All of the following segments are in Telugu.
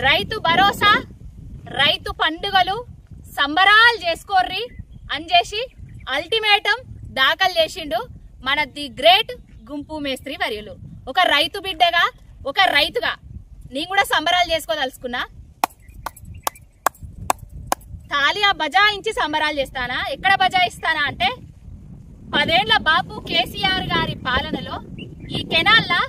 రైతు భరోసా రైతు పండుగలు సంబరాలు చేసుకోర్రి అని చేసి అల్టిమేటం దాఖలు చేసిండు మన ది గ్రేట్ గుంపు మేస్త్రి వర్యులు. ఒక రైతు బిడ్డగా ఒక రైతుగా నేను కూడా సంబరాలు చేసుకోదలుచుకున్నా. తాలియా బజాయించి సంబరాలు చేస్తానా. ఎక్కడ బజాయిస్తానా అంటే 10 ఏళ్ల బాపు కేసీఆర్ గారి పాలనలో ఈ కెనాల్లా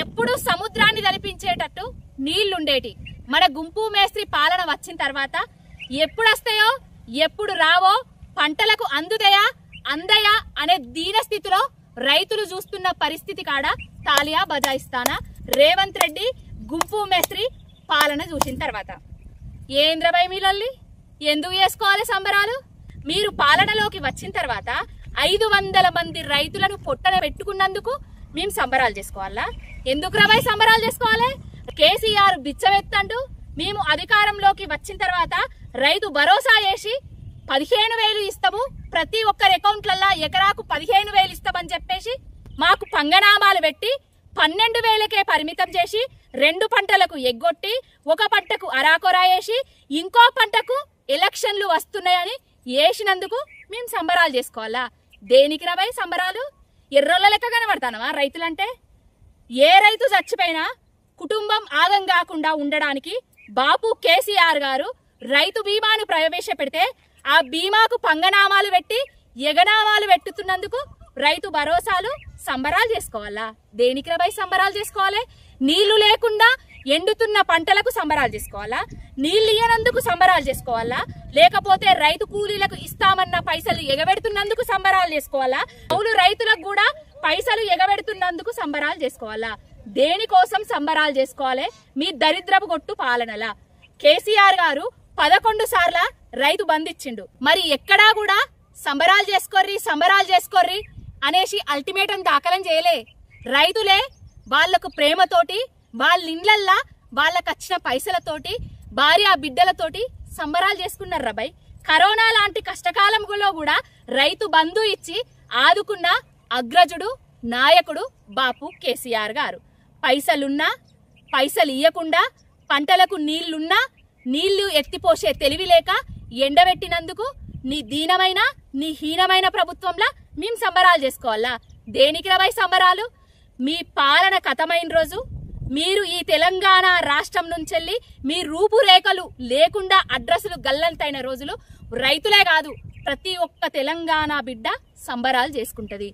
ఎప్పుడు సముద్రాన్ని తలిపించేటట్టు నీళ్లుండేటి. మన గుంపు మేస్త్రి పాలన వచ్చిన తర్వాత ఎప్పుడు వస్తాయో ఎప్పుడు రావో, పంటలకు అందుతాయా అందయా అనే దీన స్థితిలో రైతులు చూస్తున్న పరిస్థితి కాడ తాలియా బజాయిస్తానా రేవంత్ రెడ్డి గుంపు మేస్త్రి పాలన చూసిన తర్వాత. ఏంద్రబాయ్ మీలల్లి ఎందుకు చేసుకోవాలి సంబరాలు? మీరు పాలనలోకి వచ్చిన తర్వాత 500 మంది రైతులను పొట్టన పెట్టుకున్నందుకు మేము సంబరాలు చేసుకోవాలా? ఎందుకు రాబాయ్ సంబరాలు చేసుకోవాలి? కేసీఆర్ బిచ్చమెత్తండు. మేము అధికారంలోకి వచ్చిన తర్వాత రైతు భరోసా చేసి 15,000 ఇస్తాము, ప్రతి ఒక్కరి అకౌంట్లల్లో ఎకరాకు 15,000 ఇస్తామని చెప్పేసి మాకు పంగనామాలు పెట్టి 12,000కే పరిమితం చేసి 2 పంటలకు ఎగ్గొట్టి 1 పంటకు అరాకొరా వేసి ఇంకో పంటకు ఎలక్షన్లు వస్తున్నాయని వేసినందుకు మేము సంబరాలు చేసుకోవాలా? దేనికి రాబాయ్ సంబరాలు? ఎర్రోళ్ళ లెక్క కనబడతానవా రైతులంటే? ఏ రైతు చచ్చిపోయినా కుటుంబం ఆగం కాకుండా ఉండడానికి బాపు కేసీఆర్ గారు రైతు బీమాను ప్రవేశపెడితే ఆ బీమాకు పంగనామాలు పెట్టి ఎగనామాలు పెట్టుతున్నందుకు రైతు భరోసాలు సంబరాలు చేసుకోవాలా? దేనికి రాబాయ్ సంబరాలు చేసుకోవాలి? నీళ్లు లేకుండా ఎండుతున్న పంటలకు సంబరాలు చేసుకోవాలా? నీళ్లు ఇయ్యనందుకు సంబరాలు చేసుకోవాలా? లేకపోతే రైతు కూలీలకు ఇస్తామన్న పైసలు ఎగబెడుతున్నందుకు సంబరాలు చేసుకోవాలా? కౌలు రైతులకు కూడా పైసలు ఎగబెడుతున్నందుకు సంబరాలు చేసుకోవాలా? దేనికోసం సంబరాలు చేసుకోవాలి? మీ దరిద్రపు కొట్టు పాలనలా. కేసీఆర్ గారు 11 సార్ల రైతు బంధిచ్చిండు. మరి ఎక్కడా కూడా సంబరాలు చేసుకోర్రి అనేసి అల్టిమేటం దాఖలం చేయలే. రైతులే వాళ్లకు ప్రేమతోటి వాళ్ళ ఇండ్లల్లా వాళ్ళకు వచ్చిన పైసలతోటి భార్య బిడ్డలతోటి సంబరాలు చేసుకున్నారు రాబాయ్. కరోనా లాంటి కష్టకాలంలో కూడా రైతు బంధు ఇచ్చి ఆదుకున్న అగ్రజుడు నాయకుడు బాపు కేసీఆర్ గారు. పైసలున్నా పైసలు ఇయ్యకుండా పంటలకు నీళ్లున్నా నీళ్లు ఎత్తిపోసే తెలివి లేక ఎండబెట్టినందుకు నీ దీనమైన నీ హీనమైన ప్రభుత్వంలా మేము సంబరాలు చేసుకోవాలా? దేనికి రాబాయ్ సంబరాలు? మీ పాలన కథమైన రోజు, మీరు ఈ తెలంగాణ రాష్ట్రం నుంచెల్లి మీ రూపురేఖలు లేకుండా అడ్రస్లు గల్లంతైన రోజులు రైతులే కాదు ప్రతి ఒక్క తెలంగాణ బిడ్డ సంబరాలు చేసుకుంటది.